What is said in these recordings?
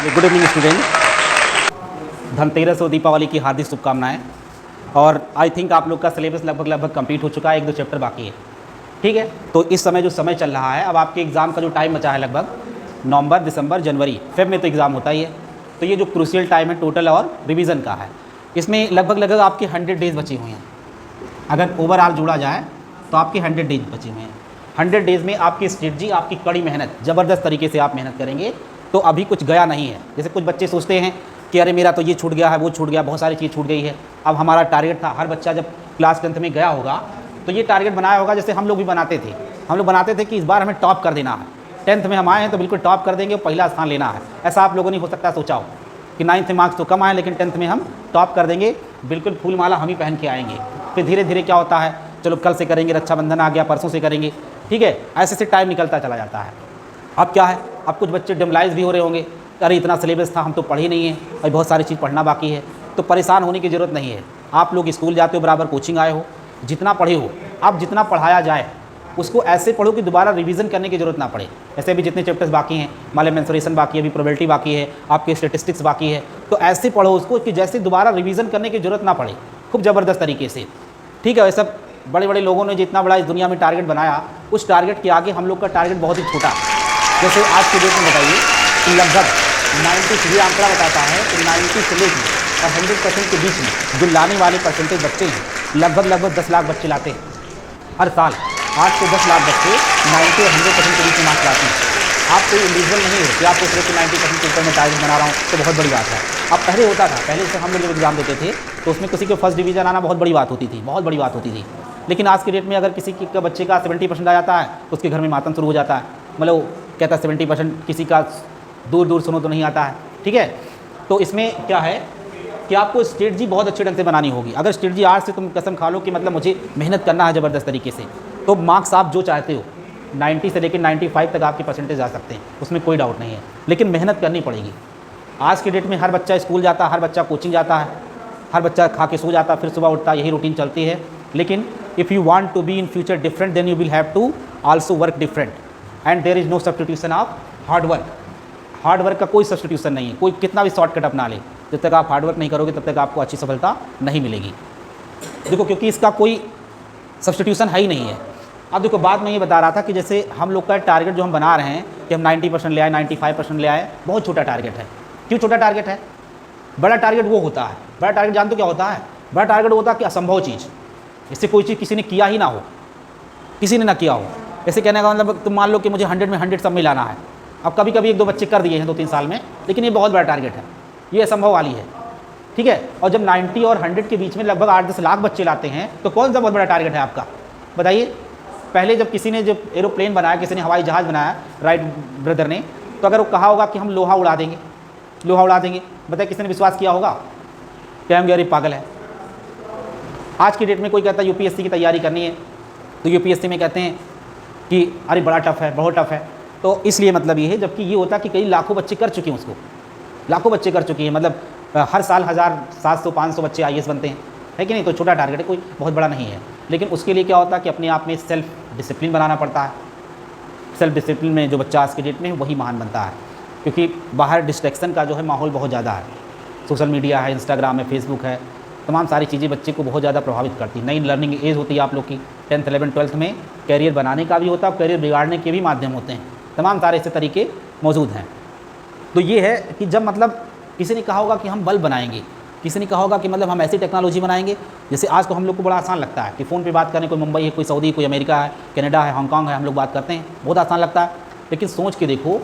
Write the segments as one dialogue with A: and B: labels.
A: Good evening student. Dhanteras और दीपावली की हार्दिक शुभकामनाएं। और आई थिंक आप लोग का सिलेबस लगभग कंप्लीट हो चुका है, 1-2 चैप्टर बाकी है। ठीक है, तो इस समय जो समय चल रहा है, अब आपके एग्ज़ाम का जो टाइम बचा है लगभग नवंबर, दिसंबर, जनवरी, फेब में तो एग्ज़ाम होता ही है। तो ये जो क्रूशियल टाइम है टोटल और रिवीजन का है, इसमें लगभग आपके 100 डेज़ बची हुई हैं। अगर ओवरऑल जोड़ा जाए तो आपके 100 डेज बचे हुए हैं। 100 डेज़ में आपकी स्ट्रेटजी, आपकी कड़ी मेहनत, ज़बरदस्त तरीके से आप मेहनत करेंगे तो अभी कुछ गया नहीं है। जैसे कुछ बच्चे सोचते हैं कि अरे मेरा तो ये छूट गया है, वो छूट गया, बहुत सारी चीज़ छूट गई है। अब हमारा टारगेट था, हर बच्चा जब क्लास 10th में गया होगा तो ये टारगेट बनाया होगा, जैसे हम लोग भी बनाते थे। हम लोग बनाते थे कि इस बार हमें टॉप कर देना है, 10th में हम आए हैं तो बिल्कुल टॉप कर देंगे, पहला स्थान लेना है। ऐसा आप लोगों ने हो सकता है सोचा हो कि 9th में मार्क्स तो कम आए लेकिन 10th में हम टॉप कर देंगे, बिल्कुल फूल माला हम ही पहन के आएंगे। फिर धीरे धीरे क्या होता है, चलो कल से करेंगे, रक्षाबंधन आ गया, परसों से करेंगे, ठीक है, ऐसे से टाइम निकलता चला जाता है। अब क्या है, अब कुछ बच्चे डिमोरलाइज भी हो रहे होंगे, अरे इतना सिलेबस था, हम तो पढ़ ही नहीं है और बहुत सारी चीज़ पढ़ना बाकी है। तो परेशान होने की ज़रूरत नहीं है। आप लोग स्कूल जाते हो, बराबर कोचिंग आए हो, जितना पढ़े हो, अब जितना पढ़ाया जाए उसको ऐसे पढ़ो कि दोबारा रिवीजन करने की ज़रूरत ना पड़े। ऐसे भी जितने चैप्टर्स बाकी हैं, मान लें मेंसुरेशन बाकी है, अभी प्रोबेबिलिटी बाकी है, आपके स्टैटिस्टिक्स बाकी है, तो ऐसे पढ़ो उसको कि जैसे दोबारा रिवीजन करने की ज़रूरत ना पड़े, खूब ज़बरदस्त तरीके से। ठीक है, वैसे बड़े बड़े लोगों ने जितना बड़ा इस दुनिया में टारगेट बनाया, उस टारगेट के आगे हम लोग का टारगेट बहुत ही छोटा। जैसे आज के डेट में बताइए कि लगभग 90, ये आंकड़ा बताता है कि 90 से लेकर और 100% के बीच में जो लाने वाले परसेंटेज बच्चे हैं, लगभग 10 लाख बच्चे लाते हैं हर साल। 8 से 10 लाख बच्चे 90 और 100% के बीच में मार्क्स लाते हैं। आप कोई इंडिविजुअल नहीं हो कि आप सोच रहे कि 90% के ऊपर मैं टारगेट बना रहा हूँ तो बहुत बड़ी बात है। अब पहले होता था, पहले से हम लोग जब एग्जाम देते थे तो उसमें किसी के फर्स्ट डिवीज़न आना बहुत बड़ी बात होती थी, बहुत बड़ी बात होती थी। लेकिन आज के डेट में अगर किसी का बच्चे का 70% आ जाता है तो उसके घर में मातम शुरू हो जाता है। मतलब कहता है 70%, किसी का दूर दूर सुनो तो नहीं आता है। ठीक है, तो इसमें क्या है कि आपको स्ट्रेटजी बहुत अच्छे ढंग से बनानी होगी। अगर स्ट्रेटजी आज से तुम कसम खा लो कि मतलब मुझे मेहनत करना है ज़बरदस्त तरीके से, तो मार्क्स आप जो चाहते हो 90 से लेकर 95 तक आपके परसेंटेज आ सकते हैं, उसमें कोई डाउट नहीं है। लेकिन मेहनत करनी पड़ेगी। आज के डेट में हर बच्चा स्कूल जाता है, हर बच्चा कोचिंग जाता है, हर बच्चा खा के सो जाता है, फिर सुबह उठता है, यही रूटीन चलती है। लेकिन if you want to be in future different, then you will have to also work different and there is no substitution of hard work. Hard work का कोई सब्स्टिट्यूशन नहीं है। कोई कितना भी शॉर्टकट अपना ले, जब तक आप हार्ड वर्क नहीं करोगे तब तक आपको अच्छी सफलता नहीं मिलेगी। देखो, क्योंकि इसका कोई सब्स्टिट्यूशन है ही नहीं है। अब देखो, बात मैं ये बता रहा था कि जैसे हम लोग का टारगेट जो हम बना रहे हैं कि हम 90% ले आए, 95% ले आए, बहुत छोटा टारगेट है। क्यों छोटा टारगेट है? बड़ा टारगेट वो होता है, बड़ा टारगेट जानते हो क्या होता है? बड़ा टारगेट होता है कि असंभव चीज़, इससे कोई चीज़ किसी ने किया ही ना हो, किसी ने ना किया हो। ऐसे कहने का मतलब तुम मान लो कि मुझे 100 में 100 सब में लाना है। अब कभी कभी 1-2 बच्चे कर दिए हैं 2-3 साल में, लेकिन ये बहुत बड़ा टारगेट है, ये असंभव वाली है। ठीक है, और जब 90 और 100 के बीच में लगभग 8-10 लाख बच्चे लाते हैं तो कौन सा बहुत बड़ा टारगेट है आपका? बताइए। पहले जब किसी ने जब एरोप्लेन बनाया, किसी ने हवाई जहाज़ बनाया, राइट ब्रदर ने, तो अगर वो कहा होगा कि हम लोहा उड़ा देंगे, लोहा उड़ा देंगे, बताइए किसी ने विश्वास किया होगा? क्या हम अरे पागल है। आज की डेट में कोई कहता है यूपीएससी की तैयारी करनी है तो यूपीएससी में कहते हैं कि अरे बड़ा टफ है, बहुत टफ है। तो इसलिए मतलब ये है, जबकि ये होता कि कई लाखों बच्चे कर चुके हैं उसको, लाखों बच्चे कर चुके हैं। मतलब हर साल 1700-500 बच्चे आईएएस बनते हैं, है कि नहीं? तो छोटा टारगेट है, कोई बहुत बड़ा नहीं है। लेकिन उसके लिए क्या होता है कि अपने आप में सेल्फ डिसिप्लिन बनाना पड़ता है। सेल्फ डिसिप्लिन में जो बच्चा आज की डेट में वही महान बनता है, क्योंकि बाहर डिस्ट्रैक्शन का जो है माहौल बहुत ज़्यादा है। सोशल मीडिया है, इंस्टाग्राम है, फेसबुक है, तमाम सारी चीज़ें बच्चे को बहुत ज़्यादा प्रभावित करती है। नई लर्निंग एज होती है आप लोग की, 10th 11th 12th में कैरियर बनाने का भी होता है, कैरियर बिगाड़ने के भी माध्यम होते हैं, तमाम सारे ऐसे तरीके मौजूद हैं। तो ये है कि जब मतलब किसी ने कहा होगा कि हम बल्ब बनाएंगे, किसी ने कहा होगा कि मतलब हम ऐसी टेक्नोलॉजी बनाएंगे, जैसे आज को हम लोग को बड़ा आसान लगता है कि फ़ोन पे बात करें, कोई मुंबई है, कोई सऊदी, कोई अमेरिका है, कनाडा है, हांगकांग है, हम लोग बात करते हैं, बहुत आसान लगता है। लेकिन सोच के देखो,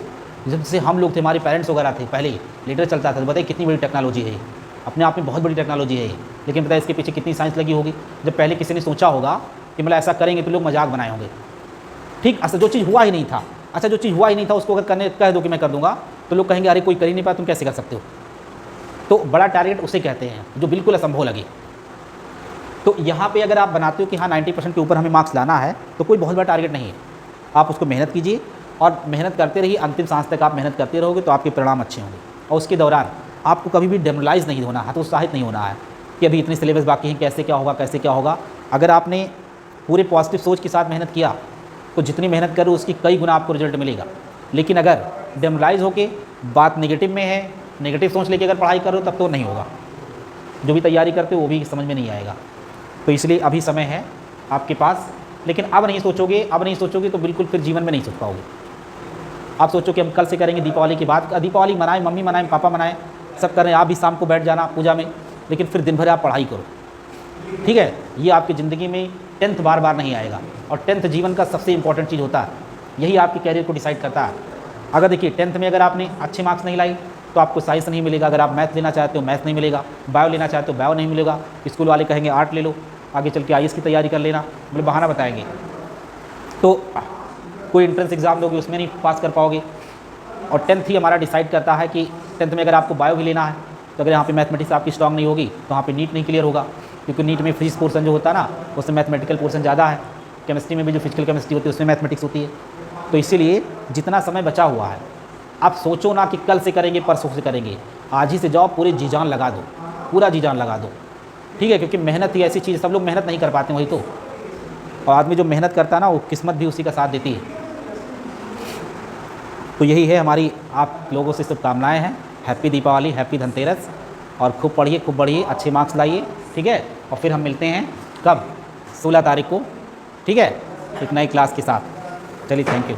A: जब से हम लोग थे, हमारे पेरेंट्स वगैरह थे, पहले लेटर चलता था, तो बताइए कितनी बड़ी टेक्नोलॉजी है ये, अपने आप में बहुत बड़ी टेक्नोलॉजी है ये। लेकिन बताइए इसके पीछे कितनी साइंस लगी होगी। जब पहले किसी ने सोचा होगा कि मतलब ऐसा करेंगे तो लोग मजाक बनाए होंगे। ठीक, अच्छा जो चीज़ हुआ ही नहीं था, अच्छा जो चीज़ हुआ ही नहीं था उसको अगर करने कह दो कि मैं कर दूंगा तो लोग कहेंगे अरे कोई कर ही नहीं पाया, तुम कैसे कर सकते हो? तो बड़ा टारगेट उसे कहते हैं जो बिल्कुल असंभव लगे। तो यहाँ पे अगर आप बनाते हो कि हाँ 90% के ऊपर हमें मार्क्स लाना है तो कोई बहुत बड़ा टारगेट नहीं है। आप उसको मेहनत कीजिए और मेहनत करते रहिए, अंतिम सांस तक आप मेहनत करते रहोगे तो आपके परिणाम अच्छे होंगे। और उसके दौरान आपको कभी भी डेमोरलाइज नहीं होना, हतोत्साहित नहीं होना है कि अभी इतने सिलेबस बाकी हैं, कैसे क्या होगा, कैसे क्या होगा। अगर आपने पूरे पॉजिटिव सोच के साथ मेहनत किया तो जितनी मेहनत करो उसकी कई गुना आपको रिजल्ट मिलेगा। लेकिन अगर डेमोरलाइज होके बात नेगेटिव में है, नेगेटिव सोच लेके अगर पढ़ाई करो तब तो नहीं होगा, जो भी तैयारी करते हो वो भी समझ में नहीं आएगा। तो इसलिए अभी समय है आपके पास, लेकिन अब नहीं सोचोगे तो बिल्कुल फिर जीवन में नहीं सोच पाओगे। आप सोचो कि हम कल से करेंगे दीपावली की बात, दीपावली मनाएं, मम्मी मनाएं, पापा मनाएं, सब करें, आप भी शाम को बैठ जाना पूजा में, लेकिन फिर दिन भर आप पढ़ाई करो, ठीक है। ये आपकी ज़िंदगी में 10th बार बार नहीं आएगा, और 10th जीवन का सबसे इंपॉर्टेंट चीज़ होता है, यही आपके कैरियर को डिसाइड करता है। अगर देखिए 10th में अगर आपने अच्छे मार्क्स नहीं लाई तो आपको साइंस नहीं मिलेगा, अगर आप मैथ लेना चाहते हो मैथ नहीं मिलेगा, बायो लेना चाहते हो बायो नहीं मिलेगा, स्कूल वाले कहेंगे आर्ट ले लो, आगे चल के IAS की तैयारी कर लेना, मतलब बहाना बताएंगे। तो कोई एंट्रेंस एग्ज़ाम दोगे उसमें नहीं पास कर पाओगे। और 10th ही हमारा डिसाइड करता है कि 10th में अगर आपको बायो भी लेना है तो अगर यहाँ पे मैथमेटिक्स आपकी स्ट्रांग नहीं होगी तो वहाँ पे नीट नहीं क्लियर होगा, क्योंकि नीट में फिजिक्स पोर्सन जो होता है ना उसमें मैथमेटिकल पोर्सन ज़्यादा है, केमिस्ट्री में भी जो फिजिकल केमिस्ट्री होती है उसमें मैथमेटिक्स होती है। तो इसीलिए जितना समय बचा हुआ है आप सोचो ना कि कल से करेंगे परसों से करेंगे, आज ही से जाओ, पूरी जी जान लगा दो, पूरा जी जान लगा दो, ठीक है। क्योंकि मेहनत ही ऐसी चीज़, सब लोग मेहनत नहीं कर पाते वही तो, और आदमी जो मेहनत करता है ना वो किस्मत भी उसी का साथ देती है। तो यही है हमारी आप लोगों से शुभकामनाएँ हैं। हैप्पी दीपावली, हैप्पी धनतेरस, और खूब पढ़िए, खूब बढ़िए, अच्छे मार्क्स लाइए, ठीक है। और फिर हम मिलते हैं कब, 16 तारीख को, ठीक है, एक नई क्लास के साथ। चलिए, थैंक यू।